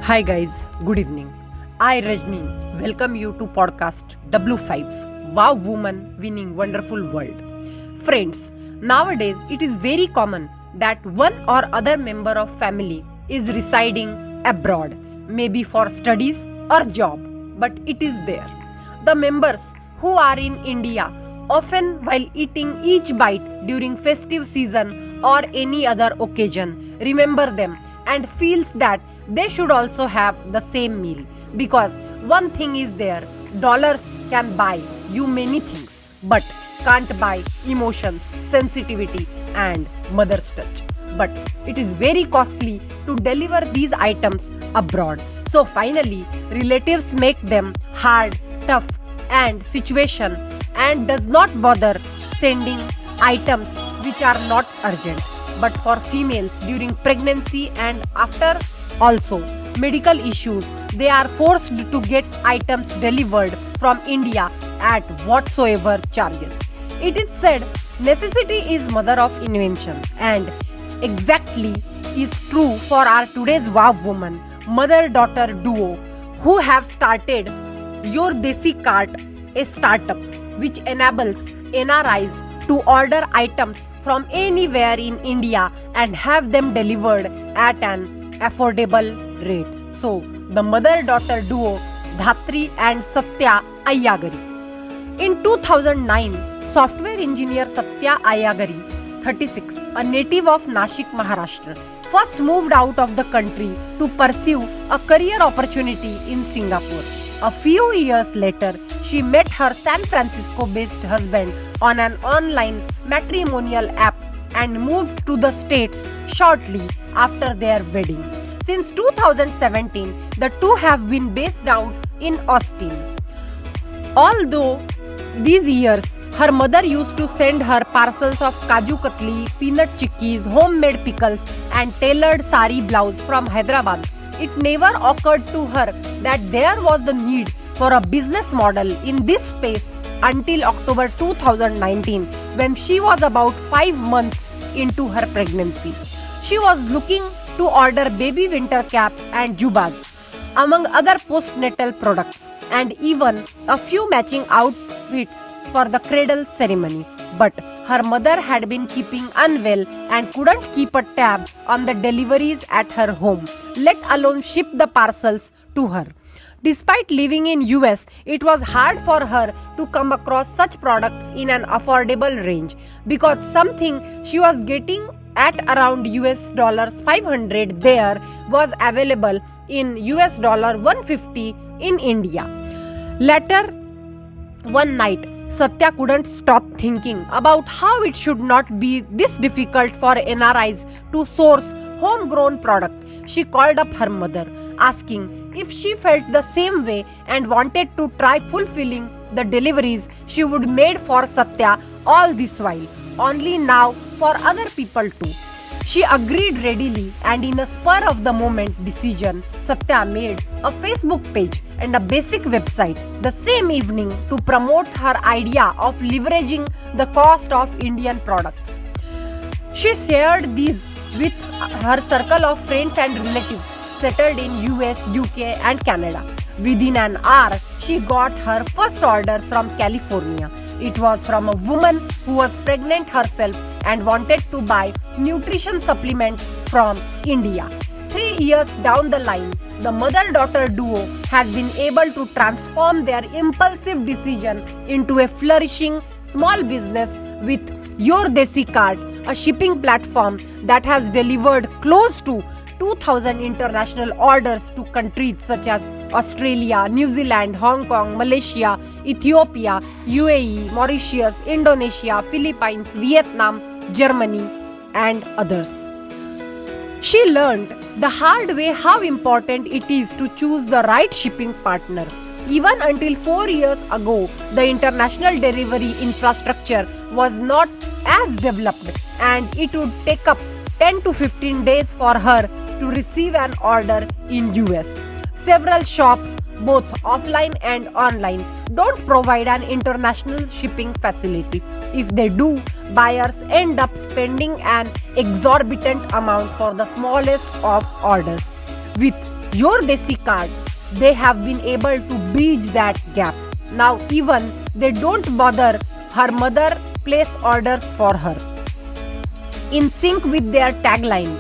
Hi guys, good evening. I Rajni welcome you to podcast W5 Wow Woman Winning Wonderful World. Friends, nowadays it is very common that one or other member of family is residing abroad, maybe for studies or job, but it is there. The members who are in India often while eating each bite during festive season or any other occasion remember them and feels that they should also have the same meal, because one thing is there, dollars can buy you many things but can't buy emotions, sensitivity and mother's touch. But it is very costly to deliver these items abroad. So finally relatives make them hard, tough and situation and does not bother sending items which are not urgent. But for females during pregnancy and after also medical issues, they are forced to get items delivered from India at whatsoever charges. It is said necessity is mother of invention, and exactly is true for our today's wow woman mother-daughter duo who have started Your DESI CART, a startup which enables NRIs to order items from anywhere in India and have them delivered at an affordable rate. So, the mother-daughter duo Dhatri and Satya Ayyagari. In 2009, software engineer Satya Ayyagari, 36, a native of Nashik, Maharashtra, first moved out of the country to pursue a career opportunity in Singapore. A few years later, she met her San Francisco-based husband on an online matrimonial app and moved to the States shortly after their wedding. Since 2017, the two have been based out in Austin. Although these years, her mother used to send her parcels of kaju katli, peanut chikkis, homemade pickles and tailored sari blouse from Hyderabad, it never occurred to her that there was the need for a business model in this space until October 2019, when she was about 5 months into her pregnancy. She was looking to order baby winter caps and jubas, among other postnatal products, and even a few matching outfits for the cradle ceremony. But her mother had been keeping unwell and couldn't keep a tab on the deliveries at her home, let alone ship the parcels to her. Despite living in US, it was hard for her to come across such products in an affordable range, because something she was getting at around US dollars 500 there was available in US dollar 150 in India. Later one night, Satya couldn't stop thinking about how it should not be this difficult for NRIs to source homegrown product. She called up her mother, asking if she felt the same way and wanted to try fulfilling the deliveries she would made for Satya all this while, only now for other people too. She agreed readily, and in a spur of the moment decision, Satya made a Facebook page and a basic website the same evening to promote her idea of leveraging the cost of Indian products. She shared these with her circle of friends and relatives settled in US, UK and Canada. Within an hour, she got her first order from California. It was from a woman who was pregnant herself and wanted to buy nutrition supplements from India. 3 years down the line, the mother-daughter duo has been able to transform their impulsive decision into a flourishing small business with Your DESI CART, a shipping platform that has delivered close to 2,000 international orders to countries such as Australia, New Zealand, Hong Kong, Malaysia, Ethiopia, UAE, Mauritius, Indonesia, Philippines, Vietnam, Germany, and others. She learned the hard way how important it is to choose the right shipping partner. Even until 4 years ago, the international delivery infrastructure was not as developed, and it would take up 10 to 15 days for her to receive an order in US. Several shops, both offline and online, don't provide an international shipping facility. If they do, buyers end up spending an exorbitant amount for the smallest of orders. With Your DESI card, they have been able to bridge that gap. Now even they don't bother her mother place orders for her. In sync with their tagline,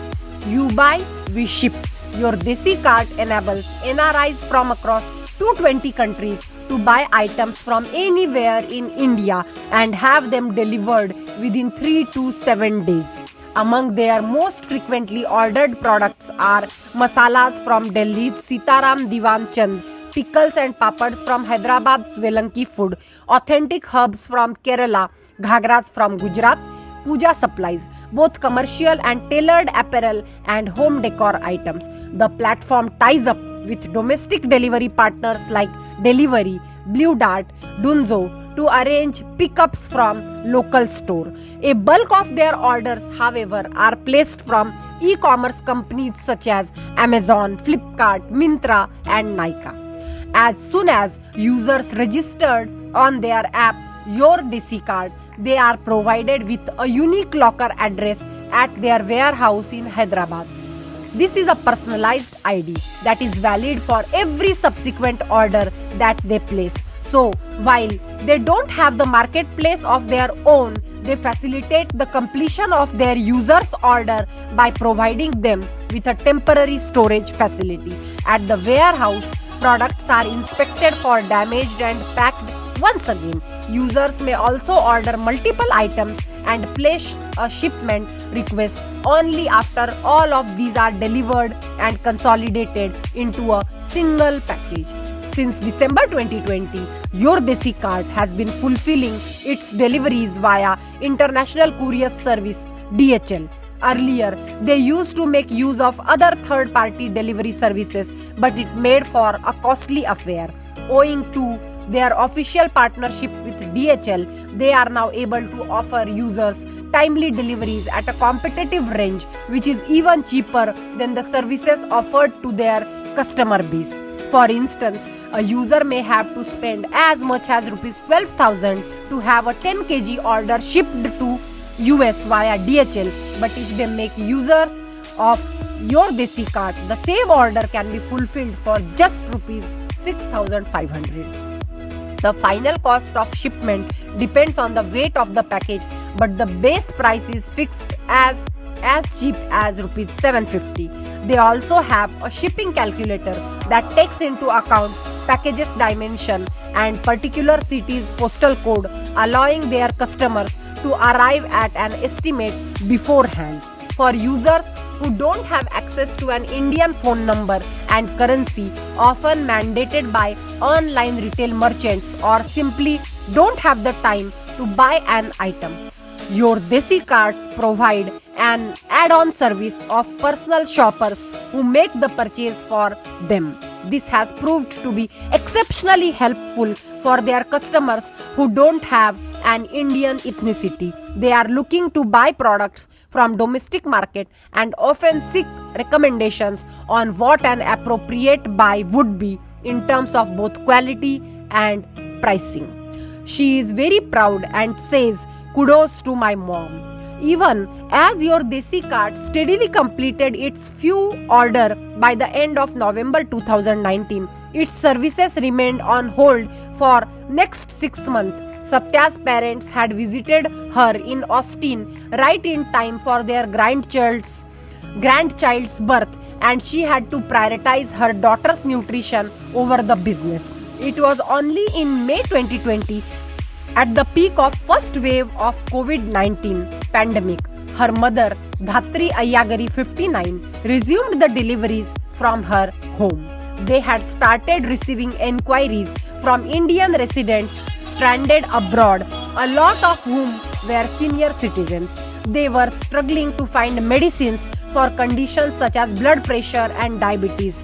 "You buy, we ship." Your DESI card enables NRIs from across 220 countries to buy items from anywhere in India and have them delivered within 3 to 7 days. Among their most frequently ordered products are masalas from Delhi's Sitaram Diwan Chand, pickles and papads from Hyderabad's Velanki Food, authentic herbs from Kerala, ghagras from Gujarat, puja supplies, both commercial and tailored apparel and home decor items. The platform ties up with domestic delivery partners like Delivery, Blue Dart, Dunzo to arrange pickups from local store. A bulk of their orders, however, are placed from e-commerce companies such as Amazon, Flipkart, Myntra and Nykaa. As soon as users registered on their app Your DESI card, they are provided with a unique locker address at their warehouse in Hyderabad. This is a personalized ID that is valid for every subsequent order that they place. So, while they don't have the marketplace of their own, they facilitate the completion of their users' order by providing them with a temporary storage facility. At the warehouse, products are inspected for damaged and packed once again. Users may also order multiple items and place a shipment request only after all of these are delivered and consolidated into a single package. Since December 2020, Your DESI card has been fulfilling its deliveries via International Courier Service (DHL). Earlier, they used to make use of other third-party delivery services, but it made for a costly affair. Owing to their official partnership with DHL, they are now able to offer users timely deliveries at a competitive range, which is even cheaper than the services offered to their customer base. For instance, a user may have to spend as much as Rs 12,000 to have a 10 kg order shipped to US via DHL, but if they make users of Your DESI card, the same order can be fulfilled for just Rs 6,500. The final cost of shipment depends on the weight of the package, but the base price is fixed as cheap as Rs 750. They also have a shipping calculator that takes into account package's dimension and particular city's postal code, allowing their customers to arrive at an estimate beforehand. For users who don't have access to an Indian phone number and currency, often mandated by online retail merchants, or simply don't have the time to buy an item, Your DESI cards provide an add-on service of personal shoppers who make the purchase for them. This has proved to be exceptionally helpful for their customers who don't have an Indian ethnicity. They are looking to buy products from domestic market and often seek recommendations on what an appropriate buy would be in terms of both quality and pricing. She is very proud and says, "Kudos to my mom." Even as Your DESI card steadily completed its few order by the end of November 2019, its services remained on hold for next 6 months. Satya's parents had visited her in Austin right in time for their grandchild's birth, and she had to prioritize her daughter's nutrition over the business. It was only in May 2020, at the peak of first wave of COVID-19 pandemic, her mother, Dhatri Ayyagari 59, resumed the deliveries from her home. They had started receiving enquiries from Indian residents stranded abroad, a lot of whom were senior citizens. They were struggling to find medicines for conditions such as blood pressure and diabetes.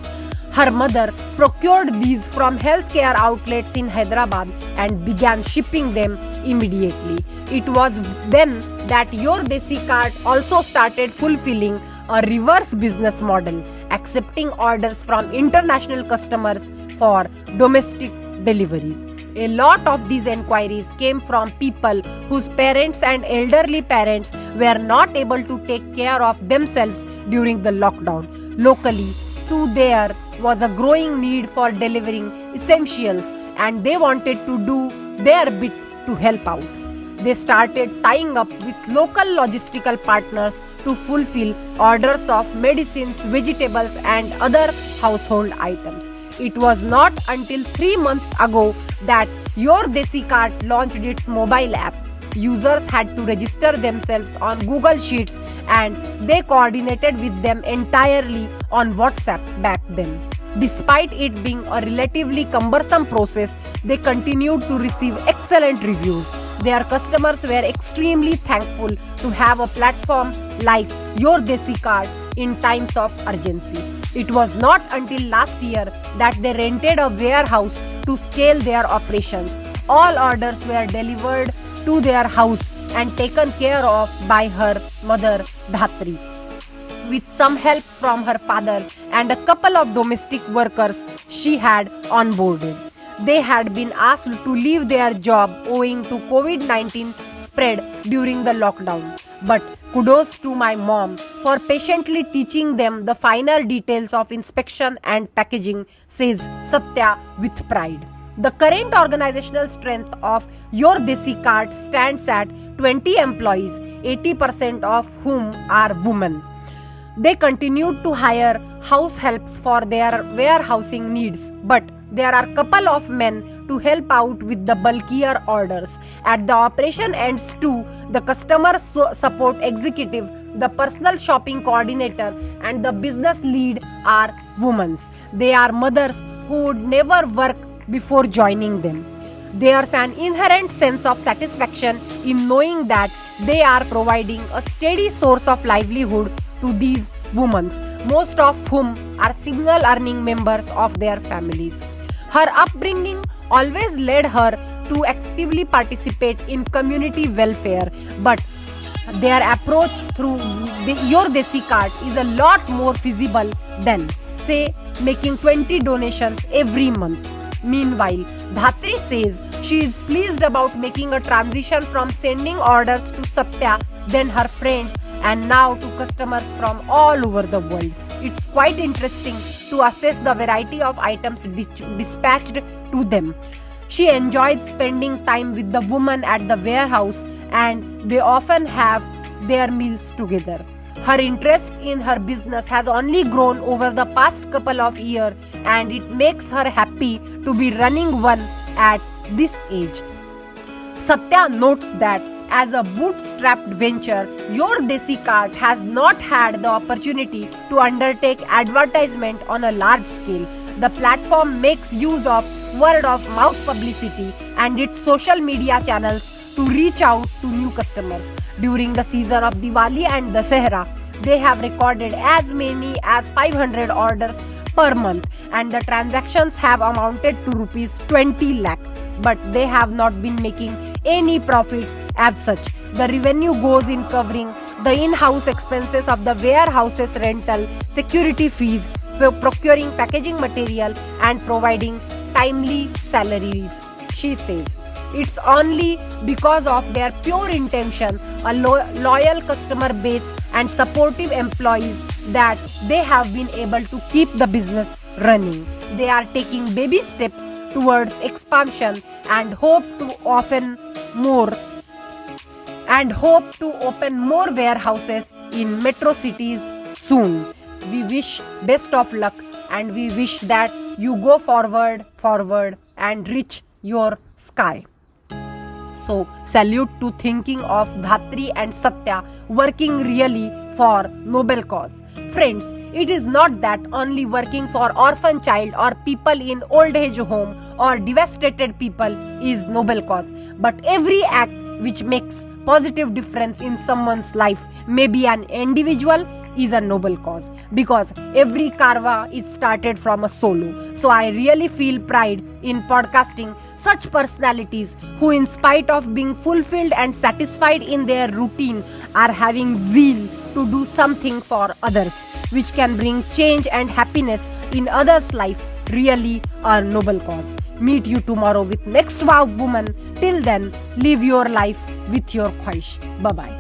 Her mother procured these from healthcare outlets in Hyderabad and began shipping them immediately. It was then that Your DESI card also started fulfilling a reverse business model, accepting orders from international customers for domestic deliveries. A lot of these enquiries came from people whose parents and elderly parents were not able to take care of themselves during the lockdown. Locally, to their was a growing need for delivering essentials, and they wanted to do their bit to help out. They started tying up with local logistical partners to fulfill orders of medicines, vegetables, and other household items. It was not until 3 months ago that Your DESI CART launched its mobile app. Users had to register themselves on Google Sheets, and they coordinated with them entirely on WhatsApp back then. Despite it being a relatively cumbersome process, they continued to receive excellent reviews. Their customers were extremely thankful to have a platform like Your DESI CART in times of urgency. It was not until last year that they rented a warehouse to scale their operations. All orders were delivered to their house and taken care of by her mother, Dhatri. With some help from her father and a couple of domestic workers she had onboarded. They had been asked to leave their job owing to COVID-19 spread during the lockdown. But kudos to my mom for patiently teaching them the finer details of inspection and packaging, says Satya with pride. The current organizational strength of Your DESI CART stands at 20 employees, 80% of whom are women. They continued to hire house helps for their warehousing needs, but there are a couple of men to help out with the bulkier orders. At the operation ends too, the customer support executive, the personal shopping coordinator, and the business lead are women. They are mothers who would never work before joining them. There's an inherent sense of satisfaction in knowing that they are providing a steady source of livelihood to these women, most of whom are single earning members of their families. Her upbringing always led her to actively participate in community welfare, but their approach through Your DESI CART is a lot more feasible than, say, making 20 donations every month. Meanwhile, Dhatri says she is pleased about making a transition from sending orders to Satya, then her friends, and now to customers from all over the world. It's quite interesting to assess the variety of items dispatched to them. She enjoys spending time with the woman at the warehouse, and they often have their meals together. Her interest in her business has only grown over the past couple of years, and it makes her happy to be running one at this age. Satya notes that as a bootstrapped venture, Your DESI CART has not had the opportunity to undertake advertisement on a large scale. The platform makes use of word of mouth publicity and its social media channels to reach out to new customers. During the season of Diwali and Dussehra, they have recorded as many as 500 orders per month, and the transactions have amounted to rupees 20 lakh. But they have not been making any profits as such. The revenue goes in covering the in-house expenses of the warehouses rental, security fees, procuring packaging material, and providing timely salaries, she says. It's only because of their pure intention, a loyal customer base, and supportive employees that they have been able to keep the business running. They are taking baby steps towards expansion and hope to open more warehouses in metro cities soon. We wish best of luck, and we wish that you go forward and reach your sky. So, salute to thinking of Dhatri and Satya working really for noble cause. Friends, it is not that only working for orphan child or people in old age home or devastated people is noble cause, but every act which makes positive difference in someone's life, maybe an individual, is a noble cause, because every karwa is started from a solo. So I really feel pride in podcasting such personalities who, in spite of being fulfilled and satisfied in their routine, are having zeal to do something for others, which can bring change and happiness in others' life. Really a noble cause. Meet you tomorrow with next wow woman. Till then, live your life with your khwahish. Bye bye.